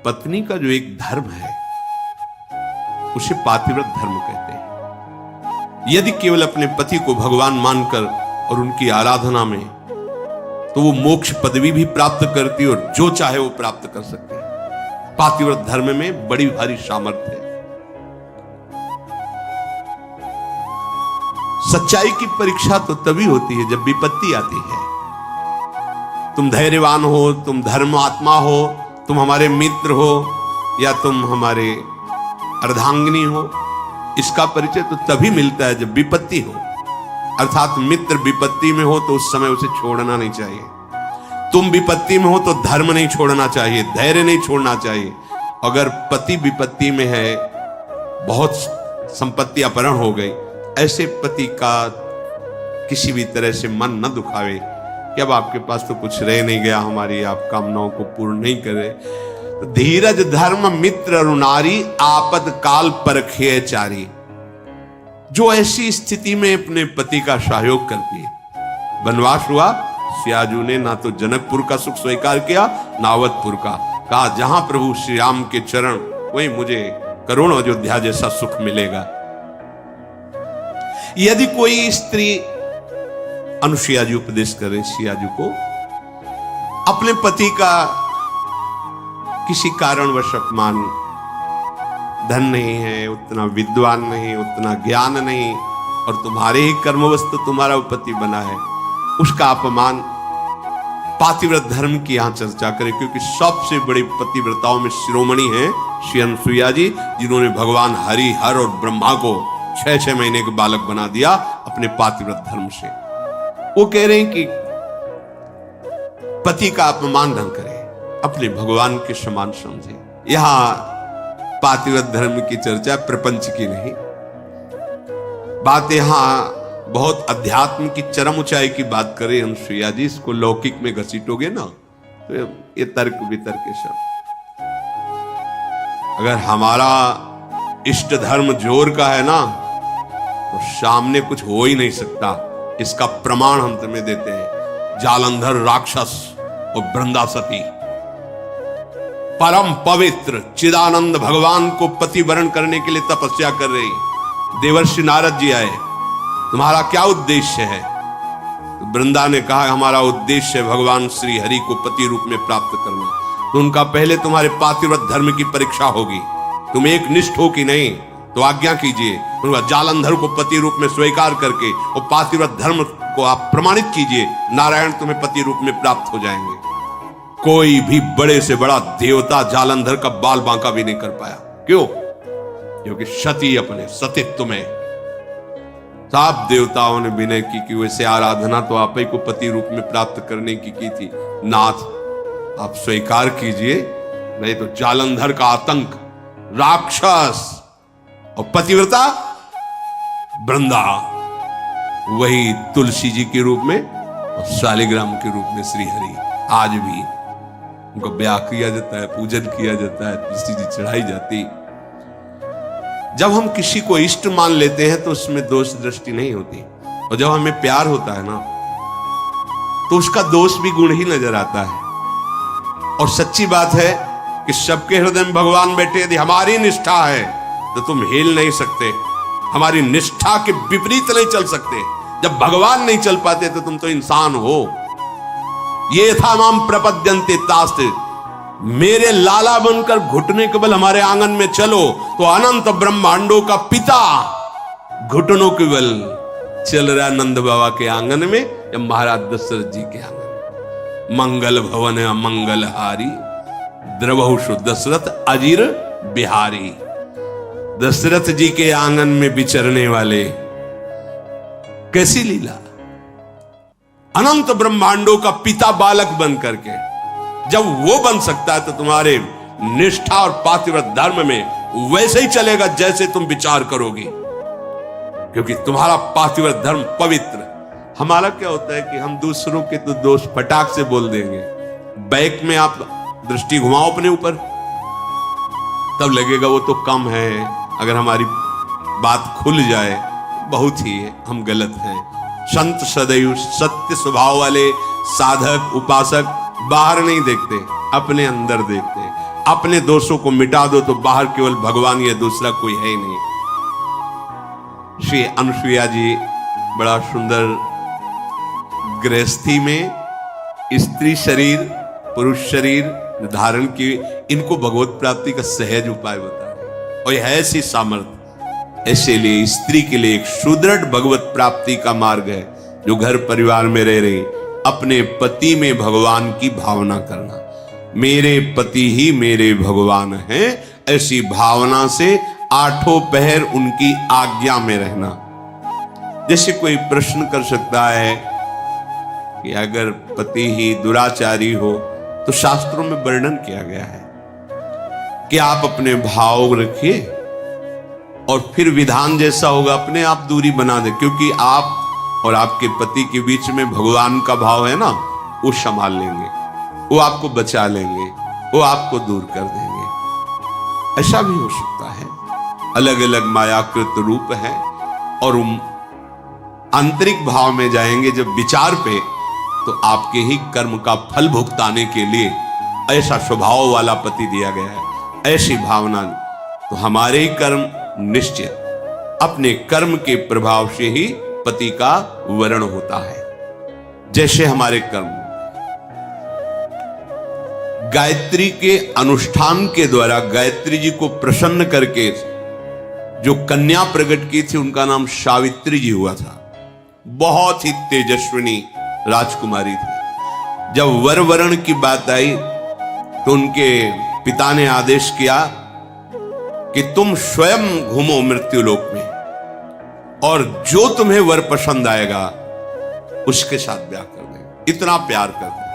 पत्नी का जो एक धर्म है उसे पातिव्रत धर्म कहते हैं। यदि केवल अपने पति को भगवान मानकर और उनकी आराधना में, तो वो मोक्ष पदवी भी प्राप्त करती है और जो चाहे वो प्राप्त कर सकती है। पातिव्रत धर्म में बड़ी भारी सामर्थ्य है। सच्चाई की परीक्षा तो तभी होती है जब विपत्ति आती है। तुम धैर्यवान हो, तुम धर्मात्मा हो, तुम हमारे मित्र हो या तुम हमारे अर्धांगिनी हो, इसका परिचय तो तभी मिलता है जब विपत्ति हो। अर्थात मित्र विपत्ति में हो तो उस समय उसे छोड़ना नहीं चाहिए। तुम विपत्ति में हो तो धर्म नहीं छोड़ना चाहिए, धैर्य नहीं छोड़ना चाहिए। अगर पति विपत्ति में है, बहुत संपत्ति अपहरण हो गई, ऐसे पति का किसी भी तरह से मन न दुखावे कि अब आपके पास तो कुछ रह नहीं गया, हमारी आप कामनाओं को पूर्ण नहीं करे। तो धीरज धर्म मित्र अरुणारी, आपद काल परखिए चारी। जो ऐसी स्थिति में अपने पति का सहयोग करती है। वनवास हुआ, सियाजू ने ना तो जनकपुर का सुख स्वीकार किया ना अवधपुर का। कहा जहां प्रभु श्री राम के चरण, वहीं मुझे करोड़ अयोध्या जैसा सुख मिलेगा। यदि कोई स्त्री, अनुसुईया जी उपदेश करें सियाजू को, अपने पति का किसी कारणवश अपमान, धन नहीं है, उतना विद्वान नहीं, उतना ज्ञान नहीं, और तुम्हारे ही कर्मवश तो तुम्हारा पति बना है, उसका अपमान, पातिव्रत धर्म की यहां चर्चा करें। क्योंकि सबसे बड़ी पतिव्रताओं में शिरोमणि है श्री अनुसुईया जी, जिन्होंने भगवान हरि, हर और ब्रह्मा को 6-6 महीने के बालक बना दिया अपने पातिव्रत धर्म से। वो कह रहे हैं कि पति का अपमान न करें, अपने भगवान के समान समझे। यहां पातिव्रत धर्म की चर्चा प्रपंच की नहीं, बात यहां बहुत अध्यात्म की चरम ऊंचाई की बात करें अनुसुईया जी। इसको लौकिक में घसीटोगे ना तो ये तर्क वितर्क के सब। अगर हमारा इष्ट धर्म जोर का है ना, तो सामने कुछ हो ही नहीं सकता। इसका प्रमाण हम तुम्हें देते हैं। जालंधर राक्षस और वृंदासती परम पवित्र चिदानंद भगवान को पति वरण करने के लिए तपस्या कर रही। देवर्षि नारद जी आए, तुम्हारा क्या उद्देश्य है? तो वृंदा ने कहा हमारा उद्देश्य है भगवान श्री हरि को पति रूप में प्राप्त करना। तो उनका पहले तुम्हारे पातिव्रत धर्म की परीक्षा होगी, तुम एक निष्ठ हो कि नहीं, तो आज्ञा कीजिए। उनका जालंधर को पति रूप में स्वीकार करके और पातिव्रत धर्म को आप प्रमाणित कीजिए, नारायण तुम्हें पति रूप में प्राप्त हो जाएंगे। कोई भी बड़े से बड़ा देवता जालंधर का बाल बांका भी नहीं कर पाया। क्यों? क्योंकि सती अपने सतीत्व में सब देवताओं ने विनय की कि वैसे आराधना तो आप ही को पति रूप में प्राप्त करने की थी। नाथ आप स्वीकार कीजिए, नहीं तो जालंधर का आतंक, राक्षस और पतिव्रता वृंदा, वही तुलसी जी के रूप में और शालिग्राम के रूप में श्री हरि। आज भी उनका ब्याह किया जाता है, पूजन किया जाता है, तुलसी जी चढ़ाई जाती। जब हम किसी को इष्ट मान लेते हैं तो उसमें दोष दृष्टि नहीं होती, और जब हमें प्यार होता है ना तो उसका दोष भी गुण ही नजर आता है। और सच्ची बात है कि सबके हृदय में भगवान बैठे। यदि हमारी निष्ठा है तो तुम हिल नहीं सकते, हमारी निष्ठा के विपरीत नहीं चल सकते। जब भगवान नहीं चल पाते तो तुम तो इंसान हो। ये था माम प्रपद्यन्ते तास्ते, मेरे लाला बनकर घुटने के बल हमारे आंगन में चलो तो अनंत ब्रह्मांडों का पिता घुटनों के बल चल रहा नंद बाबा के आंगन में या महाराज दशरथ जी के आंगन में। मंगल भवन अमंगलहारी, द्रवहुषु दशरथ अजीर बिहारी। दशरथ जी के आंगन में विचरने वाले, कैसी लीला! अनंत ब्रह्मांडों का पिता बालक बन करके, जब वो बन सकता है तो तुम्हारे निष्ठा और पातिव्रत धर्म में वैसे ही चलेगा जैसे तुम विचार करोगे, क्योंकि तुम्हारा पातिव्रत धर्म पवित्र। हमारा क्या होता है कि हम दूसरों के तो दोष फटाक से बोल देंगे। बैक में आप दृष्टि घुमाओ अपने ऊपर, तब लगेगा वो तो कम है। अगर हमारी बात खुल जाए, बहुत ही हम गलत हैं। संत सदैव सत्य स्वभाव वाले साधक उपासक बाहर नहीं देखते, अपने अंदर देखते हैं। अपने दोषों को मिटा दो तो बाहर केवल भगवान या दूसरा कोई है ही नहीं। श्री अनुसुईया जी बड़ा सुंदर गृहस्थी में स्त्री शरीर पुरुष शरीर धारण की, इनको भगवत प्राप्ति का सहज उपाय बता रहे और यह ऐसी सामर्थ्य। ऐसे लिए स्त्री के लिए एक सुदृढ़ भगवत प्राप्ति का मार्ग है, जो घर परिवार में रह रही अपने पति में भगवान की भावना करना। मेरे पति ही मेरे भगवान हैं, ऐसी भावना से आठों पहर उनकी आज्ञा में रहना। जैसे कोई प्रश्न कर सकता है कि अगर पति ही दुराचारी हो तो शास्त्रों में वर्णन किया गया है कि आप अपने भाव रखिए और फिर विधान जैसा होगा अपने आप दूरी बना दे, क्योंकि आप और आपके पति के बीच में भगवान का भाव है ना, वो संभाल लेंगे, वो आपको बचा लेंगे, वो आपको दूर कर देंगे। ऐसा भी हो सकता है। अलग अलग मायाकृत रूप है और आंतरिक भाव में जाएंगे जब विचार पे, तो आपके ही कर्म का फल भुगताने के लिए ऐसा स्वभाव वाला पति दिया गया है। ऐसी भावना तो हमारे ही कर्म निश्चित, अपने कर्म के प्रभाव से ही पति का वरण होता है। जैसे हमारे कर्म गायत्री के अनुष्ठान के द्वारा गायत्री जी को प्रसन्न करके जो कन्या प्रकट की थी उनका नाम सावित्री जी हुआ था। बहुत ही तेजस्विनी राजकुमारी थी। जब वर वरण की बात आई तो उनके पिता ने आदेश किया कि तुम स्वयं घूमो मृत्युलोक में और जो तुम्हें वर पसंद आएगा उसके साथ ब्याह कर दे, इतना प्यार कर दे।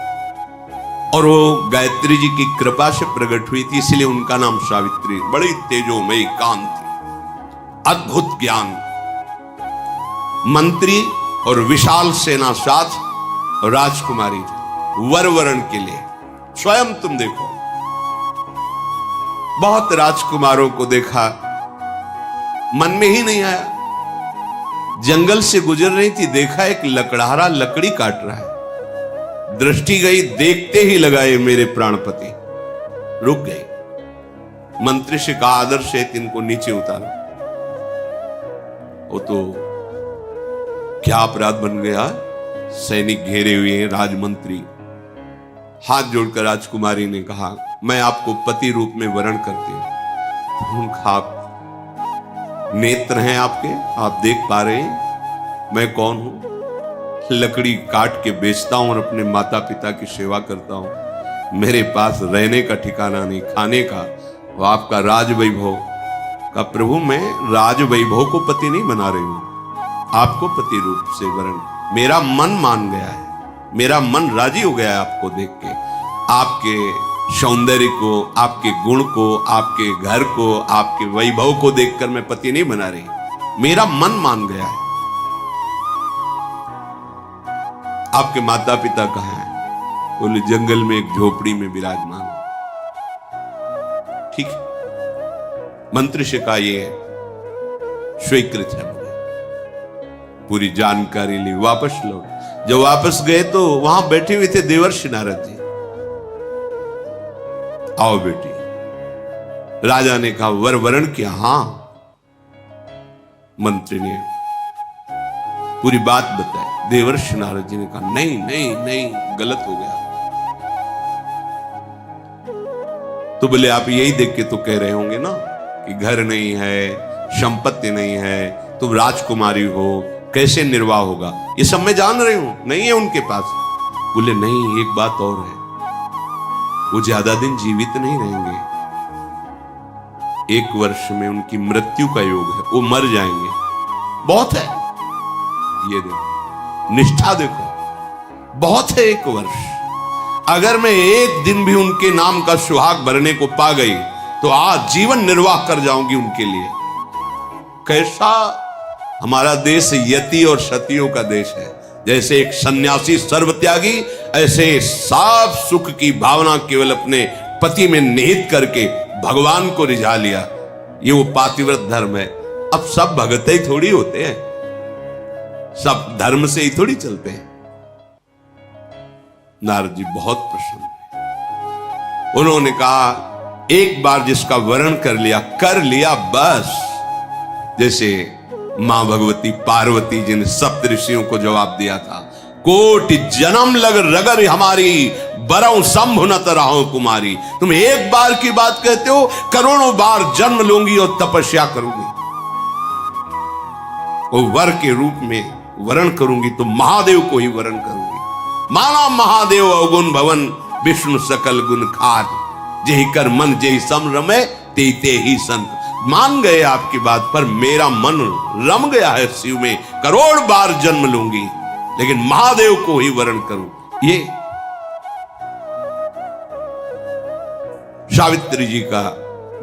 और वो गायत्री जी की कृपा से प्रकट हुई थी, इसलिए उनका नाम सावित्री। बड़ी तेजोमयी कांत थी, अद्भुत ज्ञान, मंत्री और विशाल सेना साथ राजकुमारी थी। वर वरण के लिए स्वयं तुम देखो, बहुत राजकुमारों को देखा, मन में ही नहीं आया। जंगल से गुजर रही थी, देखा एक लकड़हारा लकड़ी काट रहा है, दृष्टि गई, देखते ही लगाए मेरे प्राणपति, रुक गई। मंत्री से कहा आदर से इनको नीचे उतारो। वो तो क्या अपराध बन गया, सैनिक घेरे हुए हैं, राजमंत्री। हाथ जोड़कर राजकुमारी ने कहा मैं आपको पति रूप में वरण करती हूं। उनका आप नेत्र हैं आपके, आप देख पा रहे हैं मैं कौन हूं। लकड़ी काट के बेचता हूं और अपने माता पिता की सेवा करता हूं। मेरे पास रहने का ठिकाना नहीं, खाने का। वो आपका राज वैभव का प्रभु, मैं राज वैभव को पति नहीं बना रही हूं, आपको पति रूप से वरण। मेरा मन मान गया है, मेरा मन राजी हो गया है आपको देख के, आपके सौंदर्य को, आपके गुण को, आपके घर को, आपके वैभव को देखकर मैं पति नहीं बना रही, मेरा मन मान गया है। आपके माता पिता कहाँ हैं? बोले जंगल में एक झोपड़ी में विराजमान। ठीक है, मंत्री से कहा ये स्वीकृत है, पूरी जानकारी ली, वापस लौट। जब वापस गए तो वहां बैठे हुए थे देवर्षि नारद जी। आओ बेटी। राजा ने कहा वर वरण किया? हां। मंत्री ने पूरी बात बताई। देवर्षि नारद जी ने कहा नहीं नहीं नहीं, गलत हो गया। तो बोले आप यही देख के तो कह रहे होंगे ना कि घर नहीं है, संपत्ति नहीं है, तुम राजकुमारी हो, कैसे निर्वाह होगा, ये सब मैं जान रही हूं, नहीं है उनके पास। बोले नहीं, एक बात और है, वो ज्यादा दिन जीवित नहीं रहेंगे, 1 वर्ष में उनकी मृत्यु का योग है, वो मर जाएंगे। बहुत है, ये देखो निष्ठा, देखो बहुत है 1 वर्ष। अगर मैं एक दिन भी उनके नाम का सुहाग भरने को पा गई तो आज जीवन निर्वाह कर जाऊंगी उनके लिए। कैसा हमारा देश यति और सतियों का देश है। जैसे एक सन्यासी सर्वत्यागी, ऐसे साफ सुख की भावना केवल अपने पति में निहित करके भगवान को रिझा लिया। ये वो पातिव्रत धर्म है। अब सब भगत ही थोड़ी होते हैं, सब धर्म से ही थोड़ी चलते हैं। नारद जी बहुत प्रसन्न हुए। उन्होंने कहा एक बार जिसका वरण कर लिया बस। जैसे मां भगवती पार्वती जी ने सप्त ऋषियों को जवाब दिया था, कोटि जन्म लग रगर हमारी, बरऊ शंभु न तरहो कुमारी। तुम एक बार की बात कहते हो, करोड़ों बार जन्म लूंगी और तपस्या करूंगी, वो वर के रूप में वरण करूंगी तो महादेव को ही वरण करूंगी। माना महादेव अवगुण भवन, विष्णु सकल गुण खार, जेहि कर मन जेहि सम रमे, ते ही संत। मान गए आपकी बात पर, मेरा मन रम गया है शिव में, करोड़ बार जन्म लूंगी लेकिन महादेव को ही वरण करूं। ये सावित्री जी का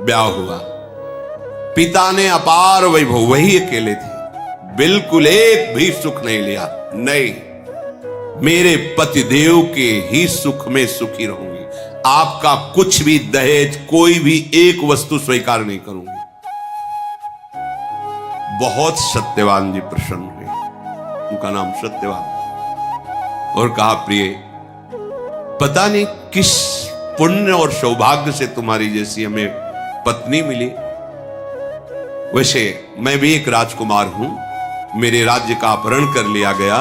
ब्याह हुआ, पिता ने अपार वैभव, वही अकेले थे, बिल्कुल एक भी सुख नहीं लिया। नहीं, मेरे पतिदेव के ही सुख में सुखी रहूंगी, आपका कुछ भी दहेज, कोई भी एक वस्तु स्वीकार नहीं करूंगी। बहुत सत्यवान जी प्रसन्न हुए, उनका नाम सत्यवान, और कहा प्रिय, पता नहीं किस पुण्य और सौभाग्य से तुम्हारी जैसी हमें पत्नी मिली। वैसे मैं भी एक राजकुमार हूं, मेरे राज्य का अपहरण कर लिया गया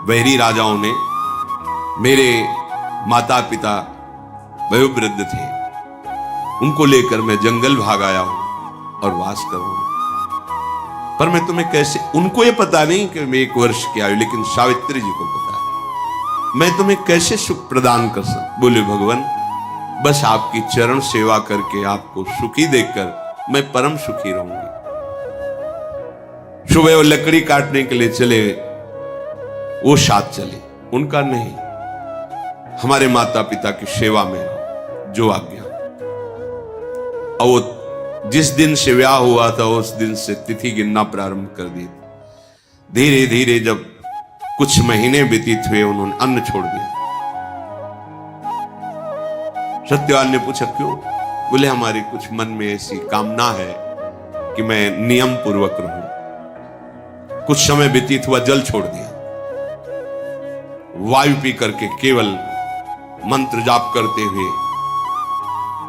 बैरी राजाओं ने। मेरे माता पिता वयोवृद्ध थे, उनको लेकर मैं जंगल भाग आया हूं और वास कर रहा हूं। पर मैं तुम्हें कैसे, उनको ये पता नहीं कि मैं 1 वर्ष की आयु, लेकिन सावित्री जी को पता है, मैं तुम्हें कैसे सुख प्रदान कर सकता। बोले भगवान, बस आपकी चरण सेवा करके आपको सुखी देखकर मैं परम सुखी रहूंगी। सुबह वो लकड़ी काटने के लिए चले, वो साथ चले, उनका नहीं, हमारे माता पिता की सेवा में रहो, जो आज्ञा। और वो जिस दिन से ब्याह हुआ था उस दिन से तिथि गिनना प्रारंभ कर दी। धीरे धीरे जब कुछ महीने व्यतीत हुए, उन्होंने अन्न छोड़ दिया। सत्यवान ने पूछा क्यों? बोले हमारी कुछ मन में ऐसी कामना है कि मैं नियम पूर्वक रहूं। कुछ समय व्यतीत हुआ, जल छोड़ दिया, वायु पी करके केवल मंत्र जाप करते हुए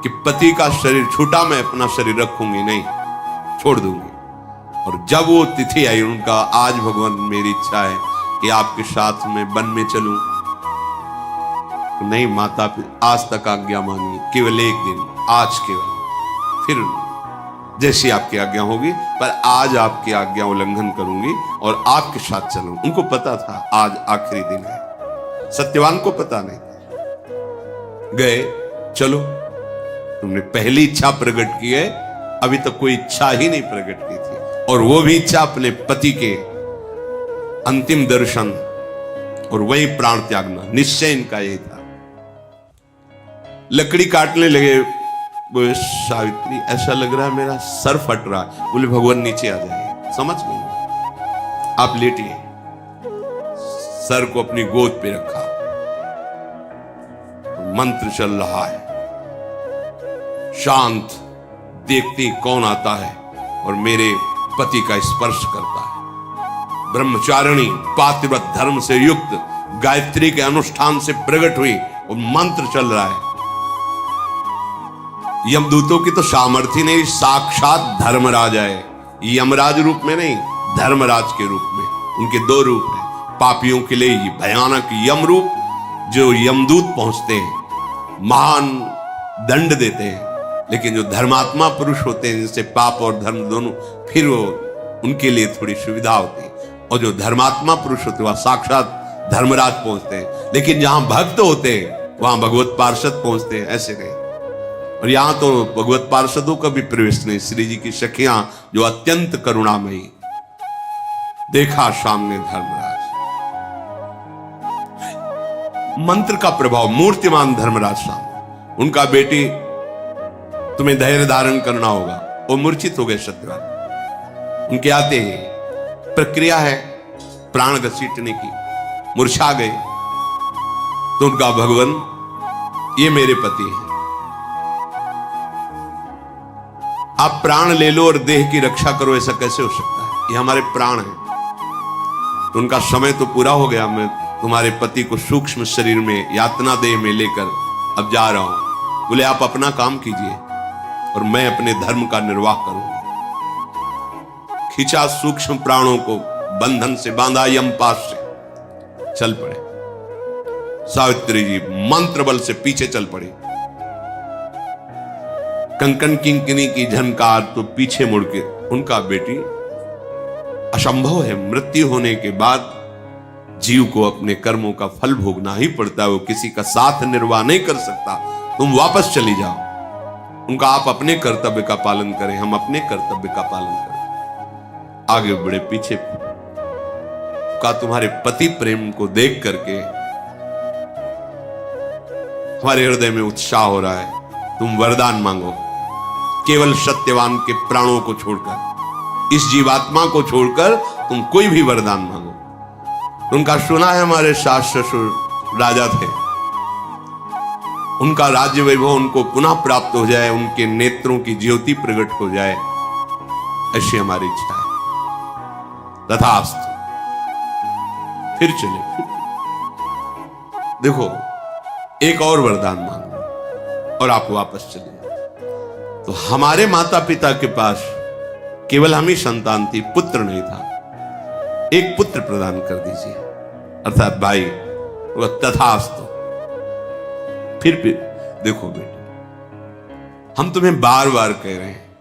कि पति का शरीर छूटा मैं अपना शरीर रखूंगी नहीं, छोड़ दूंगी। और जब वो तिथि आई, उनका आज भगवान मेरी इच्छा है कि आपके साथ में वन में चलूं। तो नहीं माता, आज तक आज्ञा मानिए, केवल एक दिन, आज केवल, फिर जैसी आपकी आज्ञा होगी, पर आज आपकी आज्ञा उल्लंघन करूंगी और आपके साथ चलूं। उनको पता था आज आखिरी दिन है, सत्यवान को पता नहीं। गए, चलो तुमने पहली इच्छा प्रकट की है, अभी तक कोई इच्छा ही नहीं प्रकट की थी, और वो भी इच्छा अपने पति के अंतिम दर्शन और वही प्राण त्यागना, निश्चय इनका यही था। लकड़ी काटने लगे, बोले सावित्री ऐसा लग रहा है मेरा सर फट रहा है। बोले भगवान नीचे आ जाइए, समझ गए, आप लेटिए। सर को अपनी गोद पे रखा, मंत्र चल रहा है, शांत, देखती कौन आता है और मेरे पति का स्पर्श करता है। ब्रह्मचारिणी पातिव्रत धर्म से युक्त गायत्री के अनुष्ठान से प्रकट हुई और मंत्र चल रहा है। यमदूतों की तो सामर्थ्य नहीं, साक्षात धर्मराज है, यमराज रूप में नहीं, धर्मराज के रूप में। उनके 2 रूप हैं, पापियों के लिए भयानक यम रूप, जो यमदूत पहुंचते हैं, महान दंड देते हैं, लेकिन जो धर्मात्मा पुरुष होते हैं, जिनसे पाप और धर्म दोनों, फिर वो उनके लिए थोड़ी सुविधा होती है। और जो धर्मात्मा पुरुष होते हैं वह साक्षात धर्मराज पहुंचते हैं, लेकिन जहां भक्त होते हैं वहां भगवत पार्षद पहुंचते हैं, ऐसे नहीं। और यहां तो भगवत पार्षदों का भी प्रवेश नहीं। श्री जी की सखियां जो अत्यंत करुणामयी, देखा सामने धर्मराज, मंत्र का प्रभाव, मूर्तिमान धर्मराज सामने। उनका बेटी तुम्हें धैर्य धारण करना होगा, वो मूर्छित हो गए सत्यवान। उनके आते ही प्रक्रिया है प्राण घसीटने की, मूर्छा गए। तो उनका भगवान ये मेरे पति हैं, आप प्राण ले लो और देह की रक्षा करो, ऐसा कैसे हो सकता है? ये हमारे प्राण हैं। तो उनका समय तो पूरा हो गया, मैं तुम्हारे पति को सूक्ष्म शरीर में, यातना देह में लेकर अब जा रहा हूं। बोले आप अपना काम कीजिए और मैं अपने धर्म का निर्वाह करूंगा। खींचा सूक्ष्म प्राणों को, बंधन से बांधा, यमपाश से चल पड़े। सावित्री जी मंत्र बल से पीछे चल पड़ी। कंकन किंकिनी की झनकार तो पीछे मुड़ के, उनका बेटी असंभव है, मृत्यु होने के बाद जीव को अपने कर्मों का फल भोगना ही पड़ता है, वो किसी का साथ निर्वाह नहीं कर सकता। तुम वापस चली जाओ। उनका आप अपने कर्तव्य का पालन करें, हम अपने कर्तव्य का पालन करें। आगे बढ़े, पीछे का तुम्हारे पति प्रेम को देख करके हमारे हृदय में उत्साह हो रहा है। तुम वरदान मांगो, केवल सत्यवान के प्राणों को छोड़कर, इस जीवात्मा को छोड़कर तुम कोई भी वरदान मांगो। उनका सुना है हमारे सास ससुर राजा थे, उनका राज्य वैभव उनको पुनः प्राप्त हो जाए, उनके नेत्रों की ज्योति प्रकट हो जाए, ऐसी हमारी इच्छा है। तथास्तु। फिर चले, देखो एक और वरदान मांगो और आप वापस चले। तो हमारे माता पिता के पास केवल हम ही संतान थी, पुत्र नहीं था। एक पुत्र प्रदान कर दीजिए, अर्थात भाई। तथास्तु। फिर देखो बेटे, हम तुम्हें बार बार कह रहे हैं,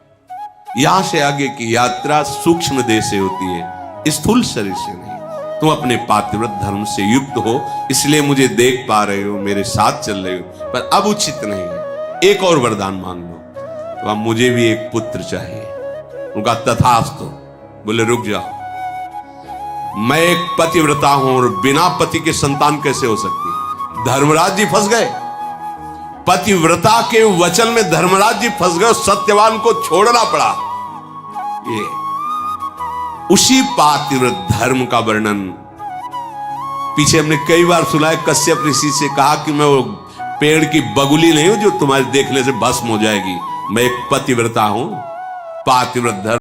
यहां से आगे की यात्रा सूक्ष्म देह से होती है, स्थूल शरीर से नहीं। तुम अपने पातिव्रत धर्म से युक्त हो, इसलिए मुझे देख पा रहे हो, मेरे साथ चल रहे हो, पर अब उचित नहीं है। एक और वरदान मांग लो। तो अब मुझे भी एक पुत्र चाहिए। उनका तथास्तु। बोले रुक जाओ, मैं एक पतिव्रता हूं और बिना पति के संतान कैसे हो सकती? धर्मराज जी फंस गए, पतिव्रता के वचन में धर्मराज जी फंस गए, सत्यवान को छोड़ना पड़ा। ये उसी पातिव्रत धर्म का वर्णन पीछे हमने कई बार सुना है। कश्यप ऋषि से कहा कि मैं वो पेड़ की बगुली नहीं हूं जो तुम्हारे देखने से भस्म हो जाएगी, मैं एक पतिव्रता हूं, पातिव्रत धर्म